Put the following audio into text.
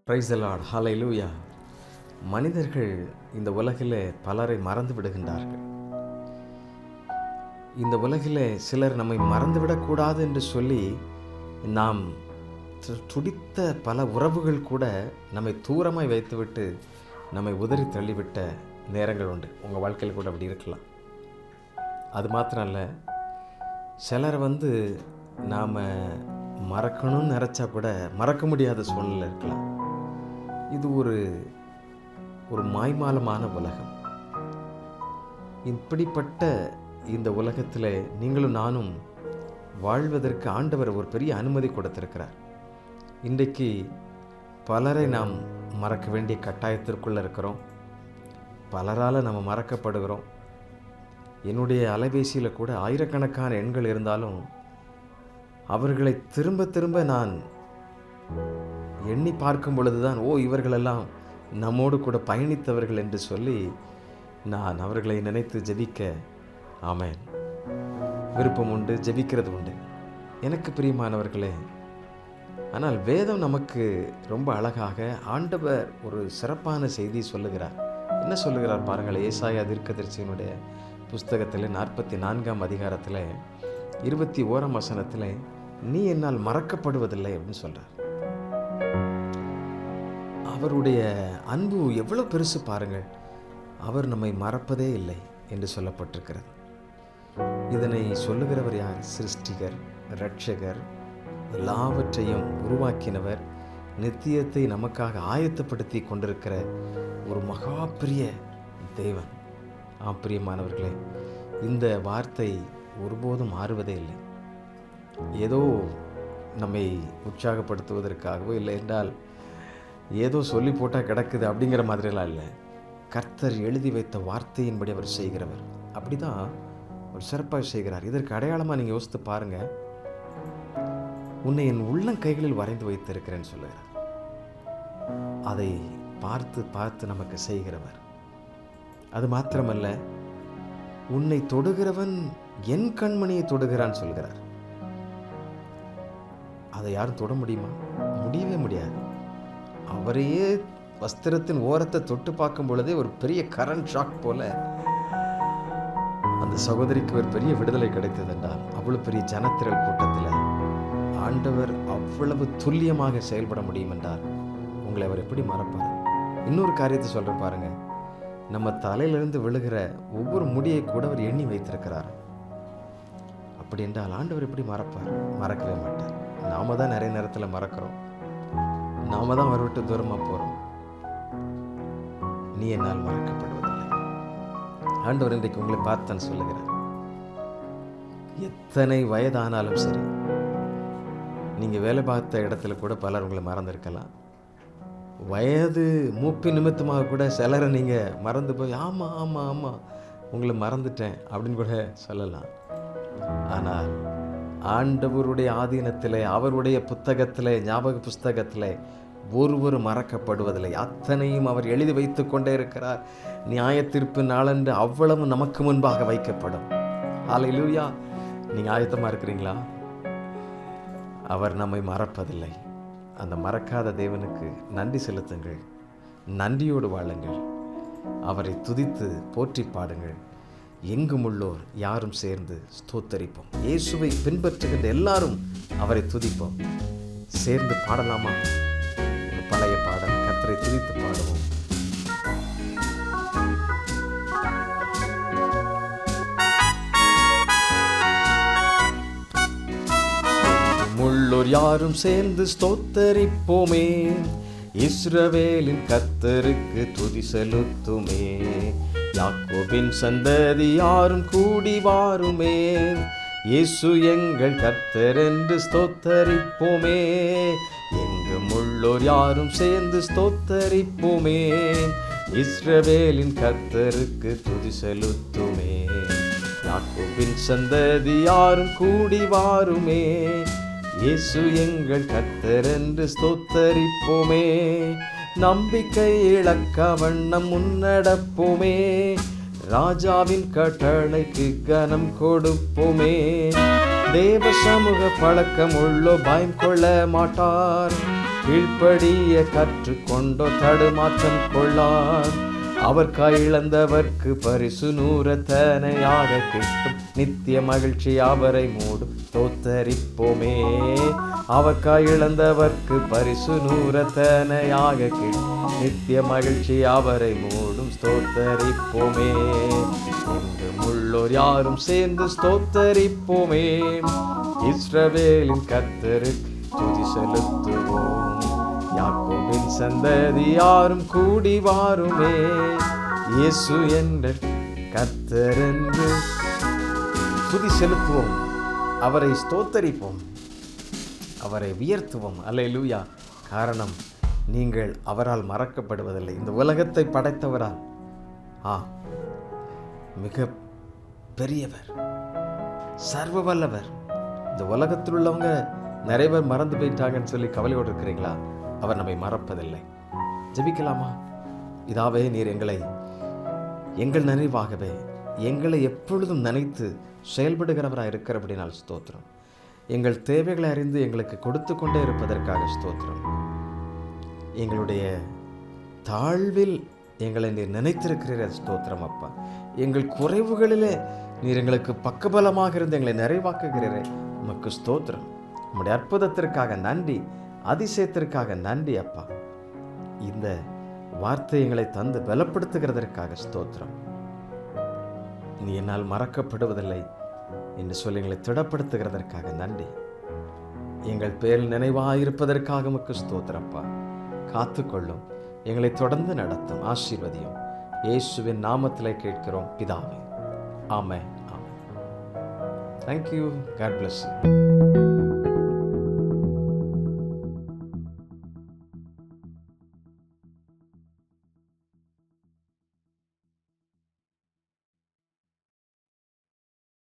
Praise the Lord, ஹல்லேலூயா. மனிதர்கள் இந்த உலகிலே பலரை மறந்து விடுகின்றார்கள். இந்த உலகிலே சிலர் நம்மை மறந்துவிடக்கூடாது என்று சொல்லி நாம் துடித்த பல உறவுகள் கூட நம்மை தூரமாய் வைத்துவிட்டு நம்மை உதறி தள்ளிவிட்ட நேரங்கள் உண்டு. உங்கள் வாழ்க்கையில் கூட அப்படி இருக்கலாம். அது மாத்திரம் இல்லை, சிலர் நாம் மறக்கணும்னு நினச்சா கூட மறக்க முடியாத சூழ்நிலை இருக்கலாம். இது ஒரு மாய்மாலமான உலகம். இப்படிப்பட்ட இந்த உலகத்தில் நீங்களும் நானும் வாழ்வதற்கு ஆண்டவர் ஒரு பெரிய அனுமதி கொடுத்திருக்கிறார். இன்றைக்கு பலரை நாம் மறக்க வேண்டிய கட்டாயத்திற்குள்ளே இருக்கிறோம். பலரால் நம்ம மறக்கப்படுகிறோம். என்னுடைய அலைபேசியில் கூட ஆயிரக்கணக்கான எண்கள் இருந்தாலும் அவர்களை திரும்ப திரும்ப நான் எண்ணி பார்க்கும் பொழுது தான் இவர்களெல்லாம் நம்மோடு கூட பயணித்தவர்கள் என்று சொல்லி நான் அவர்களை நினைத்து ஜெபிக்க ஆமென் விருப்பம் உண்டு, ஜெபிக்கிறது உண்டு. எனக்கு பிரியமானவர்களே, ஆனால் வேதம் நமக்கு ரொம்ப அழகாக ஆண்டவர் ஒரு சிறப்பான செய்தி சொல்லுகிறார். என்ன சொல்லுகிறார் பாருங்கள். ஏசாயா தீர்க்கதரிசியினுடைய புஸ்தகத்தில் 44ஆம் அதிகாரத்தில் 21ஆம் வசனத்தில், நீ என்னால் மறக்கப்படுவதில்லை அப்படின்னு சொல்கிறார். அவருடைய அன்பு எவ்வளோ பெருசு பாருங்கள். அவர் நம்மை மறப்பதே இல்லை என்று சொல்லப்பட்டிருக்கிறது. இதனை சொல்லுகிறவர் யார்? சிருஷ்டிகர், இரட்சகர், எல்லாவற்றையும் உருவாக்கினவர், நித்தியத்தை நமக்காக ஆயத்தப்படுத்தி கொண்டிருக்கிற ஒரு மகா பெரிய தேவன். பிரியமானவர்களே, இந்த வார்த்தை ஒருபோதும் மாறுவதே இல்லை. ஏதோ நம்மை உற்சாகப்படுத்துவதற்காகவோ இல்லை என்றால் ஏதோ சொல்லி போட்டால் கிடக்குது அப்படிங்கிற மாதிரிலாம் இல்லை. கர்த்தர் எழுதி வைத்த வார்த்தையின்படி அவர் செய்கிறவர். அப்படி தான் அவர் சிறப்பாக செய்கிறார். இதற்கு அடையாளமாக நீங்கள் யோசித்து பாருங்கள். உன்னை என் உள்ளங்கைகளில் வரைந்து வைத்திருக்கிறேன்னு சொல்லுகிறார். அதை பார்த்து பார்த்து நமக்கு செய்கிறவர். அது மாத்திரமல்ல, உன்னை தொடுகிறவன் என் கண்மணியை தொடுகிறான்னு சொல்கிறார். அதை யாரும் தொட முடியுமா? முடியவே முடியாது. அவரையே வஸ்திரத்தின் ஓரத்தை தொட்டு பார்க்கும் பொழுதே ஒரு பெரிய கரண்ட் ஷாக் போல அந்த சகோதரிக்கு ஒரு பெரிய விடுதலை கிடைத்தது என்றால், அவ்வளவு பெரிய ஜனத்திரள் கூட்டத்தில் ஆண்டவர் அவ்வளவு துல்லியமாக செயல்பட முடியும் என்றால் உங்களை அவர் எப்படி மறப்பார்? இன்னொரு காரியத்தை சொல்ற பாருங்க. நம்ம தலையிலிருந்து விழுகிற ஒவ்வொரு முடியை கூட அவர் எண்ணி வைத்திருக்கிறார். அப்படி என்றால் ஆண்டவர் எப்படி மறப்பார்? மறக்கவே மாட்டார். நாம தான் நிறைய நேரத்தில் மறக்கிறோம். நாம தான் அவர் விட்டு தூரமாக போகிறோம். நீ என்னால் மறக்கப்படுவதில்லை. ஆண்டவர் இன்றைக்கு உங்களை பார்த்தான் சொல்லுகிறார். எத்தனை வயதானாலும் சரி, நீங்கள் வேலை பார்த்த இடத்துல கூட பலர் உங்களை மறந்துருக்கலாம். வயது மூப்பி நிமித்தமாக கூட சிலரை நீங்கள் மறந்து போய் ஆமாம் ஆமாம் ஆமாம் உங்களை மறந்துட்டேன் அப்படின்னு கூட சொல்லலாம். ஆனால் ஆண்டவருடைய ஆதீனத்திலே, அவருடைய புத்தகத்திலே, ஞாபக புஸ்தகத்திலே ஒருவர் மறக்கப்படுவதில்லை. அத்தனையும் அவர் எழுதி வைத்து கொண்டே இருக்கிறார். நியாய தீர்ப்பு நாளன்று அவ்வளவு நமக்கு முன்பாக வைக்கப்படும். ஹல்லேலூயா. நீங்கள் ஆயத்தமாக இருக்கிறீங்களா? அவர் நம்மை மறப்பதில்லை. அந்த மறக்காத தேவனுக்கு நன்றி செலுத்துங்கள். நன்றியோடு வாழுங்கள். அவரை துதித்து போற்றி பாடுங்கள். எங்கும் உள்ளோர் யாரும் சேர்ந்து ஸ்தோத்தரிப்போம். இயேசுவை பின்பற்றுகின்ற எல்லாரும் அவரை துதிப்போம். சேர்ந்து பாடலாமா? ஒரு பழைய பாடல், கர்த்தரை துதித்து பாடுவோம். உள்ளோர் யாரும் சேர்ந்து ஸ்தோத்தரிப்போமே. இஸ்ரவேலின் கர்த்தருக்கு துதி செலுத்துமே. யாக்கோபின் சந்ததி யாரும் கூடி வாருமே. இயேசு எங்கள் கர்த்தர் என்று ஸ்தோத்தரிப்போமே. எங்கும் உள்ளோர் யாரும் சேர்ந்து ஸ்தோத்தரிப்போமே. இஸ்ரவேலின் கர்த்தருக்கு துதி செலுத்துமே. யாக்கோபின் சந்ததி யாரும் கூடி வாருமே. இயேசு எங்கள் கர்த்தர் என்று ஸ்தோத்தரிப்போமே. நம்பிக்கை இழக்க வண்ணம் முன்னடப்போமே. ராஜாவின் கட்டளைக்கு கனம் கொடுப்போமே. தேவ சமூக பழக்கம் உள்ளோ பயம் கொள்ள மாட்டார். கீழ்ப்படிய கற்றுக்கொண்டோ தடுமாற்றம் கொள்ளார். அவர் கையிழந்தவர்க்கு பரிசு நூறத்தனையாக கிட்டும், நித்திய மகிழ்ச்சி அவரை மூடும் ஸ்தோத்தரிப்போமே. அவர் கையிழந்தவர்க்கு பரிசு நூறத்தனையாக கிட்டும், நித்திய மகிழ்ச்சி அவரை மூடும் ஸ்தோத்தரிப்போமே. எங்கும் உள்ளோர் யாரும் சேர்ந்து ஸ்தோத்தரிப்போமே. இஸ்ரவேலின் கர்த்தருக்கு துதி செலுத்துவோம். யாக்கோபின் சந்ததி யாரும் கூடி வாருமே. இயேசு என்ற கர்த்தர் என்று துதி செலுத்துவோம். அவரை ஸ்தோத்தரிப்போம், அவரை உயர்த்துவோம். அல்லேலூயா. காரணம், நீங்கள் அவரால் மறக்கப்படுவதில்லை. இந்த உலகத்தை படைத்தவரால் மிக பெரியவர், சர்வ வல்லவர். இந்த உலகத்தில் உள்ளவங்க நிறைய பேர் மறந்து போயிட்டாங்கன்னு சொல்லி கவலையோடு இருக்கிறீங்களா? அவர் நம்மை மறப்பதில்லை. ஜெபிக்கலாமா? இதாவே நீர் எங்கள் நினைவாகவே எங்களை எப்பொழுதும் நினைத்து செயல்படுகிறவராக இருக்கிறபடினால் ஸ்தோத்திரம். எங்கள் தேவைகளை அறிந்து எங்களுக்கு கொடுத்து கொண்டே இருப்பதற்காக ஸ்தோத்திரம். எங்களுடைய தாழ்வில் எங்களை நீர் நினைத்திருக்கிறீர் ஸ்தோத்திரம் அப்பா. எங்கள் குறைவுகளிலே நீர் எங்களுக்கு பக்கபலமாக இருந்து எங்களை நிறைவாக்குகிறீரே, உமக்கு ஸ்தோத்திரம். உம்முடைய அற்புதத்திற்காக நன்றி, அதிசயத்திற்காக நன்றி அப்பா. இந்த வார்த்தை எங்களை தந்து பலப்படுத்துகிறதற்காக ஸ்தோத்திரம். நீ என்னால் மறக்கப்படுவதில்லை என்று சொல்லி எங்களை திடப்படுத்துகிறதற்காக நன்றி. எங்கள் பேரில் நினைவாயிருப்பதற்காக உமக்கு ஸ்தோத்திரப்பா. காத்துக்கொள்ளும், எங்களை தொடர்ந்து நடத்தும், ஆசீர்வதியும். இயேசுவின் நாமத்திலே கேட்கிறோம் பிதாவே. ஆமென். ஆமென். Thank you. God bless you.